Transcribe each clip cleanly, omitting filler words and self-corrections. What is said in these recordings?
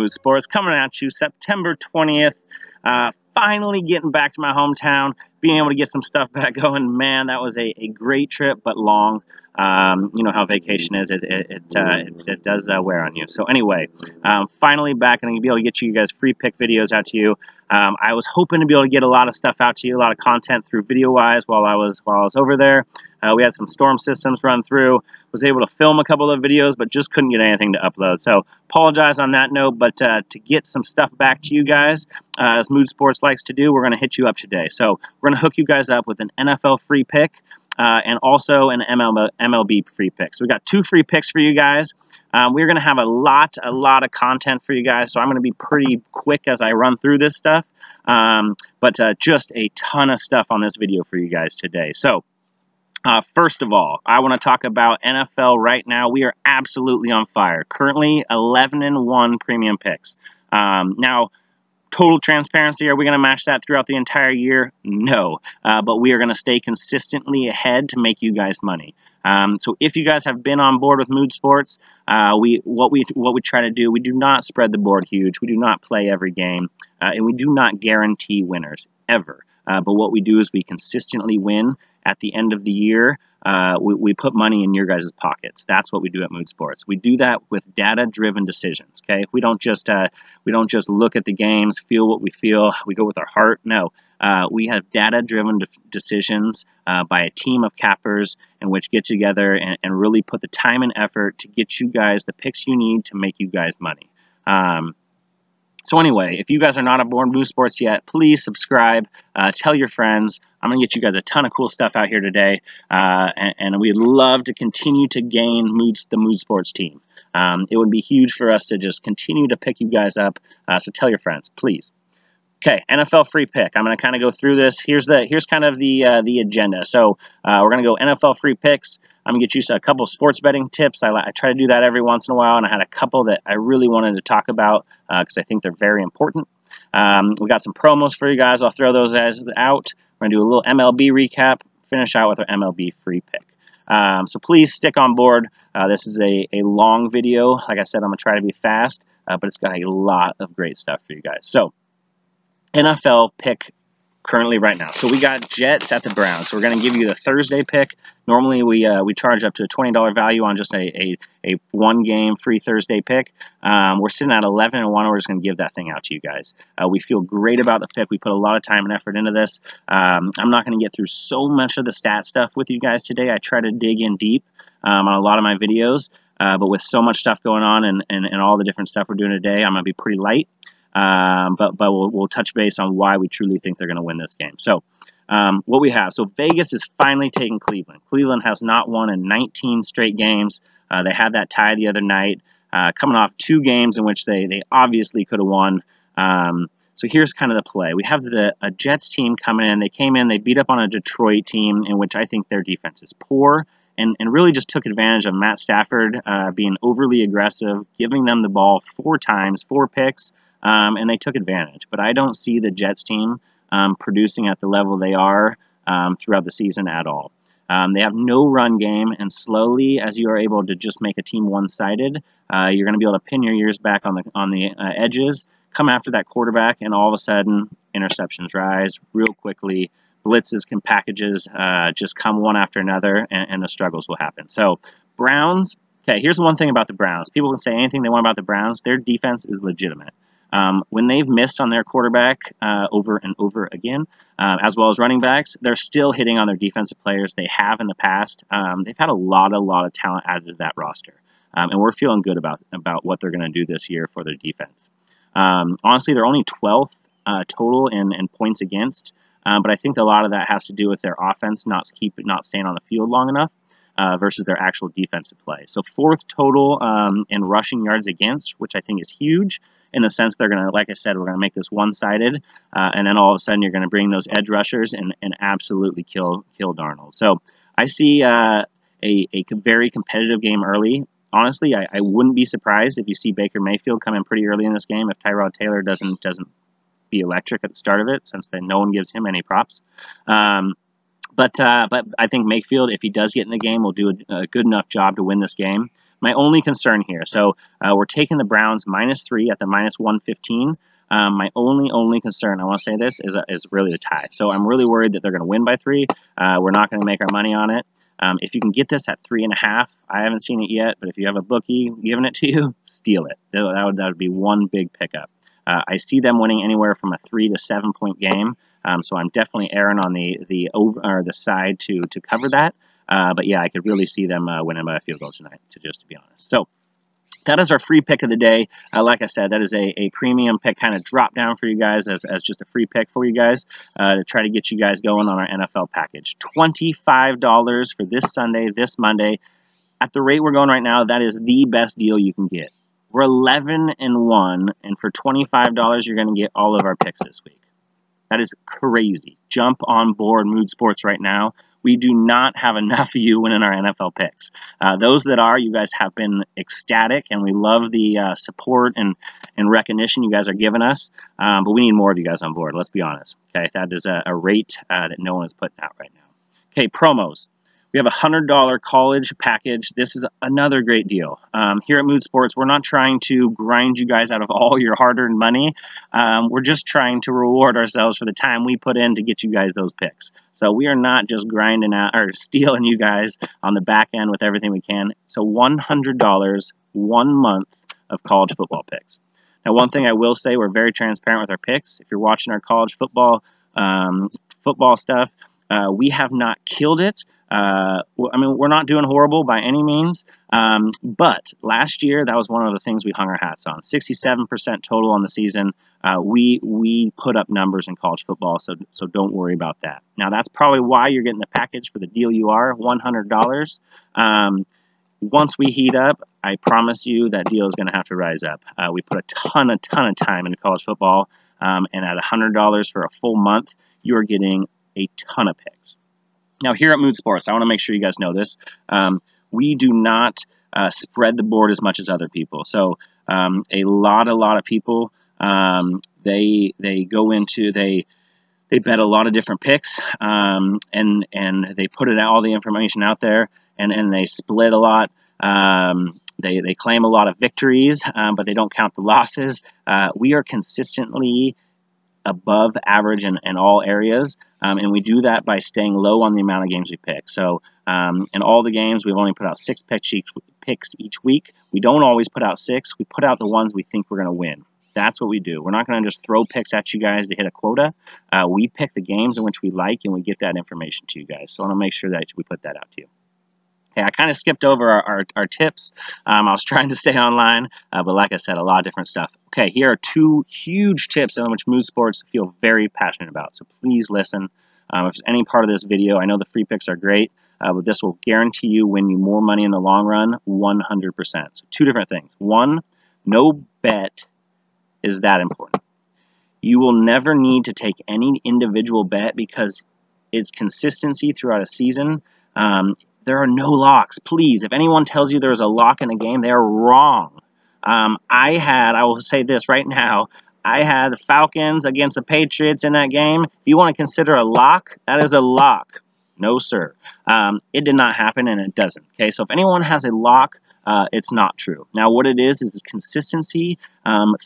Moodsports, coming at you September 20th. Finally getting back to my hometown, being able to get some stuff back going. Man, that was a great trip, but long. You know how vacation is. It does wear on you. So anyway, finally back, and I'm going to be able to get you guys free pick videos out to you. I was hoping to be able to get a lot of stuff out to you, a lot of content through video-wise while I was over there. We had some storm systems run through. Was able to film a couple of videos, but just couldn't get anything to upload. So apologize on that note, but to get some stuff back to you guys, as Moodsports likes to do, we're going to hit you up today. So we're going to hook you guys up with an NFL free pick and also an MLB free pick. So we got 2 free picks for you guys. We're going to have a lot of content for you guys, so I'm going to be pretty quick as I run through this stuff, but just a ton of stuff on this video for you guys today. So first of all, I want to talk about NFL right now. We are absolutely on fire. Currently 11-1 premium picks. Now, total transparency, are we going to match that throughout the entire year? No, but we are going to stay consistently ahead to make you guys money. So if you guys have been on board with Moodsports, what we try to do, we do not spread the board huge. We do not play every game, and we do not guarantee winners ever. But what we do is we consistently win. At the end of the year, we put money in your guys' pockets. That's what we do at Moodsports. We do that with data-driven decisions. Okay, we don't just look at the games, feel what we feel. We go with our heart. No, we have data-driven decisions by a team of cappers in which get together and really put the time and effort to get you guys the picks you need to make you guys money. So anyway, if you guys are not on board Moodsports yet, please subscribe, tell your friends. I'm going to get you guys a ton of cool stuff out here today, and we'd love to continue to gain the Moodsports team. It would be huge for us to just continue to pick you guys up, so tell your friends, please. Okay, NFL free pick. I'm going to kind of go through this. Here's kind of the agenda. So we're going to go NFL free picks. I'm going to get you a couple of sports betting tips. I try to do that every once in a while, and I had a couple that I really wanted to talk about because I think they're very important. We got some promos for you guys. I'll throw those out. We're going to do a little MLB recap, finish out with our MLB free pick. So please stick on board. This is a long video. Like I said, I'm going to try to be fast, but it's got a lot of great stuff for you guys. So NFL pick currently right now. So we got Jets at the Browns. So we're going to give you the Thursday pick. Normally we charge up to a $20 value on just a one-game free Thursday pick. We're sitting at 11-1. We're just going to give that thing out to you guys. We feel great about the pick. We put a lot of time and effort into this. I'm not going to get through so much of the stat stuff with you guys today. I try to dig in deep on a lot of my videos, but with so much stuff going on and all the different stuff we're doing today, I'm going to be pretty light. But we'll touch base on why we truly think they're going to win this game. So what we have, so Vegas is finally taking Cleveland. Cleveland has not won in 19 straight games. They had that tie the other night, coming off 2 games in which they obviously could have won. So here's kind of the play. We have a Jets team coming in. They came in, they beat up on a Detroit team in which I think their defense is poor. And really just took advantage of Matt Stafford being overly aggressive, giving them the ball 4 times, 4 picks, and they took advantage. But I don't see the Jets team producing at the level they are throughout the season at all. They have no run game, and slowly, as you are able to just make a team one-sided, you're going to be able to pin your ears back on the edges, come after that quarterback, and all of a sudden, interceptions rise real quickly. Blitzes and packages just come one after another, and the struggles will happen. So Browns, okay, here's the one thing about the Browns. People can say anything they want about the Browns. Their defense is legitimate. When they've missed on their quarterback over and over again, as well as running backs, they're still hitting on their defensive players. They have in the past. They've had a lot of talent added to that roster, and we're feeling good about what they're going to do this year for their defense. Honestly, they're only 12th total in points against. But I think a lot of that has to do with their offense not staying on the field long enough versus their actual defensive play. So 4th total in rushing yards against, which I think is huge in the sense they're going to, like I said, we're going to make this one-sided, and then all of a sudden you're going to bring those edge rushers and absolutely kill Darnold. So I see a very competitive game early. Honestly, I wouldn't be surprised if you see Baker Mayfield come in pretty early in this game if Tyrod Taylor doesn't be electric at the start of it, since then no one gives him any props. But I think Mayfield, if he does get in the game, will do a good enough job to win this game. My only concern here, so we're taking the Browns -3 at the -115. My only concern, I want to say this, is really the tie. So I'm really worried that they're going to win by 3. We're not going to make our money on it. If you can get this at 3.5, I haven't seen it yet, but if you have a bookie giving it to you, steal it. That would be one big pickup. I see them winning anywhere from a 3 to 7 point game, so I'm definitely erring on the over or the side to cover that. But yeah, I could really see them winning by a field goal tonight, to be honest. So that is our free pick of the day. Like I said, that is a premium pick, kind of drop down for you guys as just a free pick for you guys to try to get you guys going on our NFL package. $25 for this Sunday, this Monday. At the rate we're going right now, that is the best deal you can get. We're 11-1, and for $25, you're going to get all of our picks this week. That is crazy. Jump on board Moodsports right now. We do not have enough of you winning our NFL picks. Those that are, you guys have been ecstatic, and we love the support and recognition you guys are giving us. But we need more of you guys on board, let's be honest. Okay, that is a rate that no one is putting out right now. Okay, promos. We have a $100 college package. This is another great deal. Here at Moodsports, we're not trying to grind you guys out of all your hard-earned money. We're just trying to reward ourselves for the time we put in to get you guys those picks. So we are not just grinding out or stealing you guys on the back end with everything we can. So $100, 1 month of college football picks. Now, one thing I will say, we're very transparent with our picks. If you're watching our college football stuff, we have not killed it. I mean, we're not doing horrible by any means, but last year, that was one of the things we hung our hats on. 67% total on the season. We put up numbers in college football, so don't worry about that. Now, that's probably why you're getting the package for the deal you are, $100. Once we heat up, I promise you that deal is going to have to rise up. We put a ton of time into college football, and at $100 for a full month, you are getting a ton of picks. Now, here at Moodsports, I want to make sure you guys know this. We do not spread the board as much as other people. So a lot of people, they go into, they bet a lot of different picks, and they put all the information out there, and they split a lot. They claim a lot of victories, but they don't count the losses. We are consistently above average in all areas, and we do that by staying low on the amount of games we pick. So in all the games, we've only put out 6 picks each week. We don't always put out 6. We put out the ones we think we're going to win. That's what we do. We're not going to just throw picks at you guys to hit a quota. We pick the games in which we like, and we get that information to you guys. So I want to make sure that we put that out to you. Okay, I kind of skipped over our tips. I was trying to stay online, but like I said, a lot of different stuff. Okay, here are 2 huge tips in which Moodsports feel very passionate about, so please listen. If there's any part of this video, I know the free picks are great, but this will guarantee you win you more money in the long run, 100%. So 2 different things. 1, no bet is that important. You will never need to take any individual bet because it's consistency throughout a season. There are no locks. Please, if anyone tells you there's a lock in a game, they're wrong. I will say this right now, I had the Falcons against the Patriots in that game. If you want to consider a lock, that is a lock. No, sir. It did not happen, and it doesn't. Okay, so if anyone has a lock, it's not true. Now, what it is consistency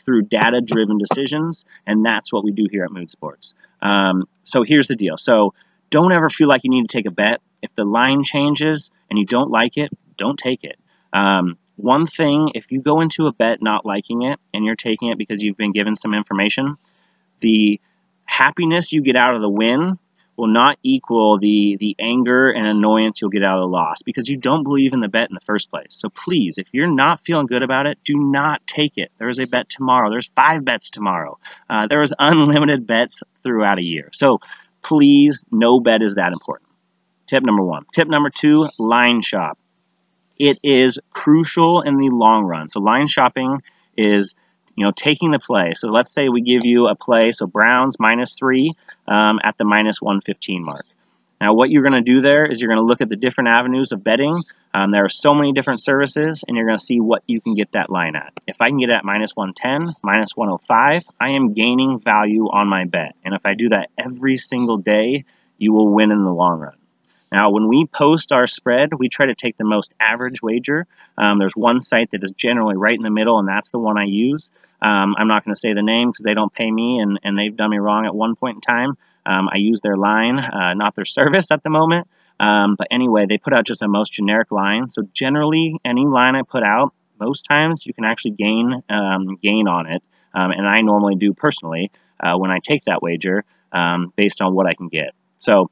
through data-driven decisions, and that's what we do here at Moodsports. So here's the deal. So don't ever feel like you need to take a bet. If the line changes and you don't like it, don't take it. One thing, if you go into a bet not liking it and you're taking it because you've been given some information, the happiness you get out of the win will not equal the anger and annoyance you'll get out of the loss because you don't believe in the bet in the first place. So please, if you're not feeling good about it, do not take it. There's a bet tomorrow. There's 5 bets tomorrow. There is unlimited bets throughout a year. So please, no bet is that important. Tip number 1. Tip number 2, line shop. It is crucial in the long run. So line shopping is, taking the play. So let's say we give you a play, so Browns -3 at the -115 mark. Now what you're going to do there is you're going to look at the different avenues of betting. There are so many different services, and you're going to see what you can get that line at. If I can get it at -110, -105, I am gaining value on my bet. And if I do that every single day, you will win in the long run. Now, when we post our spread, we try to take the most average wager. There's one site that is generally right in the middle, and that's the one I use. I'm not going to say the name because they don't pay me, and they've done me wrong at one point in time. I use their line, not their service at the moment. But anyway, they put out just a most generic line. So generally, any line I put out, most times you can actually gain on it. And I normally do personally when I take that wager based on what I can get. So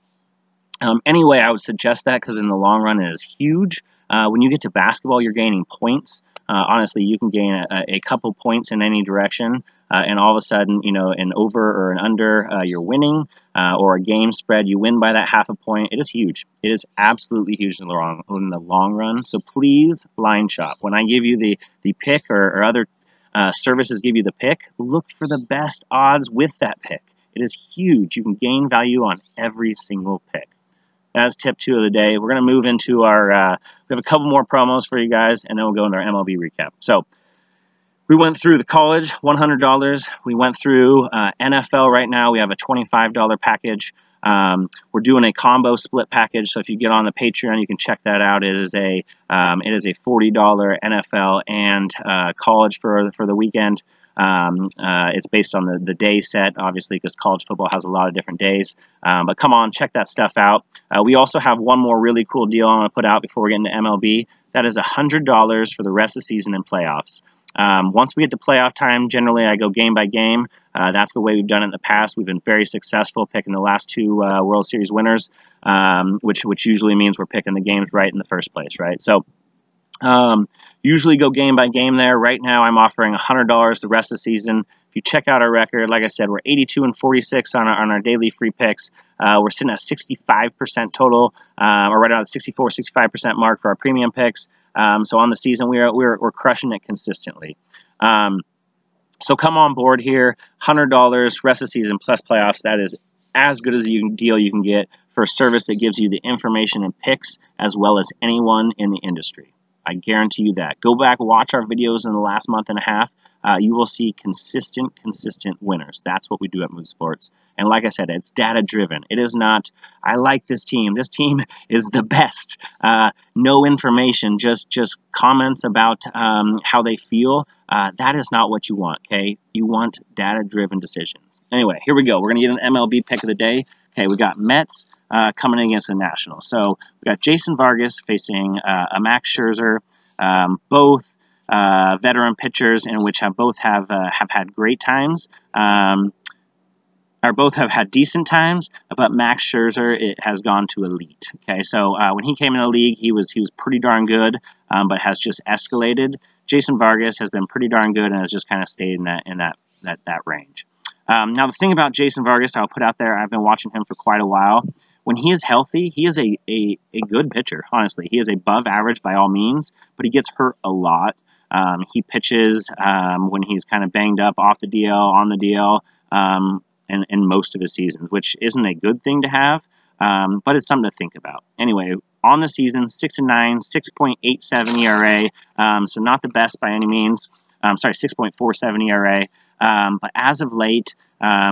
anyway, I would suggest that because in the long run it is huge. When you get to basketball, you're gaining points. Honestly, you can gain a couple points in any direction, and all of a sudden, an over or an under, you're winning, or a game spread, you win by that half a point. It is huge. It is absolutely huge in the long run. So please line shop. When I give you the pick or other services give you the pick, look for the best odds with that pick. It is huge. You can gain value on every single pick. That's tip 2 of the day. We're going to move into our, we have a couple more promos for you guys, and then we'll go into our MLB recap. So we went through the college, $100. We went through NFL right now. We have a $25 package. We're doing a combo split package, so if you get on the Patreon, you can check that out. It is a $40 NFL and college for the weekend. It's based on the day set, obviously, because college football has a lot of different days. But come on, check that stuff out. We also have one more really cool deal I'm going to put out before we get into MLB. That is $100 for the rest of the season and playoffs. Once we get to playoff time, generally I go game by game. That's the way we've done it in the past. We've been very successful picking the last 2 World Series winners, which usually means we're picking the games right in the first place, right? So usually go game by game there. Right now I'm offering $100 the rest of the season. If you check out our record, like I said, we're 82-46 on our daily free picks. We're sitting at 65% total, or right around the 64-65% mark for our premium picks. So on the season, we're crushing it consistently. So come on board here, $100 rest of the season plus playoffs. That is as good as a deal you can get for a service that gives you the information and picks as well as anyone in the industry. I guarantee you that. Go back, watch our videos in the last month and a half. You will see consistent winners. That's what we do at Moodsports. And like I said, it's data-driven. It is not, I like this team. This team is the best. No information, just comments about how they feel. That is not what you want, okay? You want data-driven decisions. Anyway, here we go. We're going to get an MLB pick of the day. Okay, we got Mets coming in against the Nationals. So we got Jason Vargas facing a Max Scherzer, both veteran pitchers in which both have had great times, or both have had decent times, but Max Scherzer has gone to elite. Okay, so when he came in the league, he was pretty darn good, but has just escalated. Jason Vargas has been pretty darn good and has just kind of stayed in that range. Now, the thing about Jason Vargas, I'll put out there, I've been watching him for quite a while. When he is healthy, he is a good pitcher, honestly. He is above average by all means, but he gets hurt a lot. He pitches when he's kind of banged up off the DL, on the DL, in most of his seasons, which isn't a good thing to have, but it's something to think about. Anyway, on the season, 6-9, 6.87 ERA, so not the best by any means. 6.47 ERA. But as of late,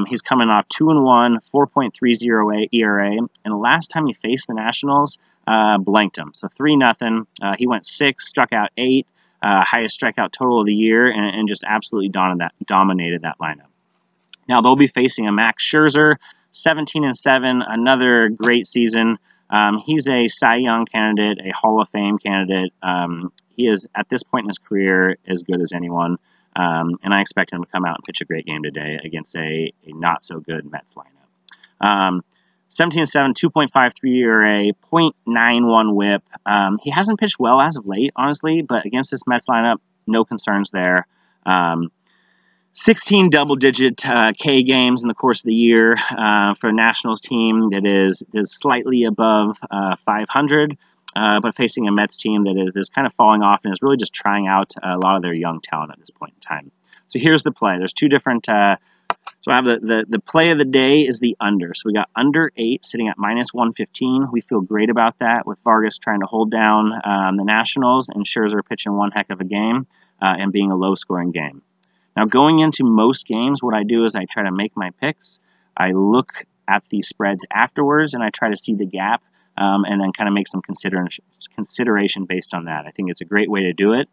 he's coming off 2-1, 4.30 ERA, and the last time he faced the Nationals, blanked him. So 3-0. He went 6, struck out 8, highest strikeout total of the year, and just absolutely dominated that lineup. Now they'll be facing a Max Scherzer, 17-7, another great season. He's a Cy Young candidate, a Hall of Fame candidate. He is, at this point in his career, as good as anyone. And I expect him to come out and pitch a great game today against a not-so-good Mets lineup. 17-7, 2.53 ERA, 0.91 whip. He hasn't pitched well as of late, honestly, but against this Mets lineup, no concerns there. 16 double-digit K games in the course of the year for a Nationals team that is slightly above 500, but facing a Mets team that is kind of falling off and is really just trying out a lot of their young talent at this point in time. So here's the play. There's two different. So I have the play of the day is the under. So we got under 8 sitting at -115. We feel great about that with Vargas trying to hold down the Nationals and Scherzer pitching one heck of a game and being a low-scoring game. Now, going into most games, what I do is I try to make my picks. I look at the spreads afterwards, and I try to see the gap and then kind of make some consideration based on that. I think it's a great way to do it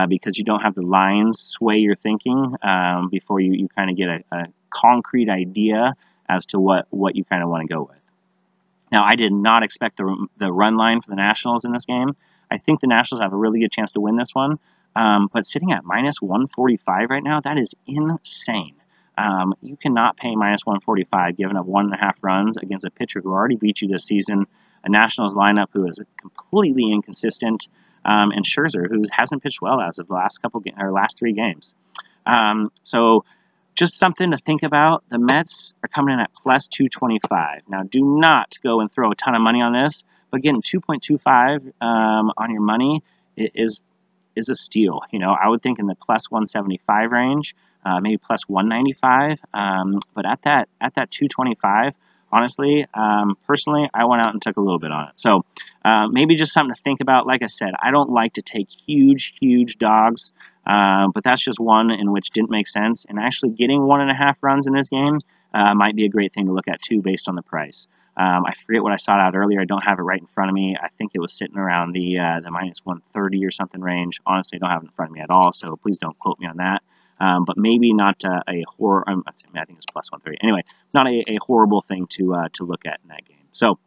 because you don't have the lines sway your thinking before you kind of get a concrete idea as to what you kind of want to go with. Now, I did not expect the run line for the Nationals in this game. I think the Nationals have a really good chance to win this one, but sitting at minus 145 right now, that is insane. You cannot pay minus 145 giving up 1.5 runs against a pitcher who already beat you this season, a Nationals lineup who is completely inconsistent, and Scherzer, who hasn't pitched well as of the last 3 games. So just something to think about. The Mets are coming in at plus 225. Now, do not go and throw a ton of money on this, but getting 2.25 on your money is a steal. You know, I would think in the plus 175 range, maybe plus 195. But at that 225, honestly, personally, I went out and took a little bit on it. So maybe just something to think about. Like I said, I don't like to take huge dogs, but that's just one in which didn't make sense. And actually getting 1.5 runs in this game might be a great thing to look at too based on the price. I forget what I saw out earlier. I don't have it right in front of me. I think it was sitting around the minus 130 or something range. Honestly, I don't have it in front of me at all, so please don't quote me on that. But maybe not a horror. I think it's plus 130. Anyway, not a horrible thing to look at in that game. So,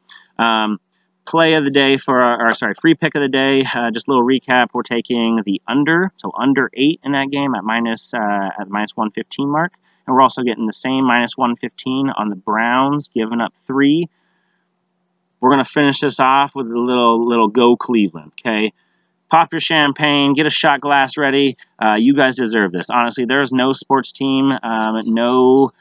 play of the day free pick of the day. Just a little recap. We're taking the under, so under 8 in that game at minus 115 mark, and we're also getting the same minus 115 on the Browns, giving up 3. We're gonna finish this off with a little go Cleveland. Okay. Pop your champagne, get a shot glass ready. You guys deserve this. Honestly, there's no sports team, no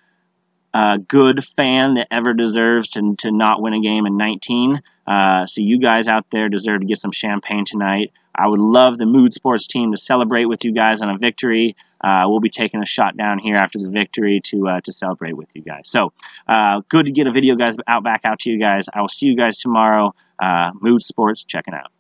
good fan that ever deserves to not win a game in 19. So you guys out there deserve to get some champagne tonight. I would love the Moodsports team to celebrate with you guys on a victory. We'll be taking a shot down here after the victory to celebrate with you guys. So good to get a video back out to you guys. I will see you guys tomorrow. Moodsports checking out.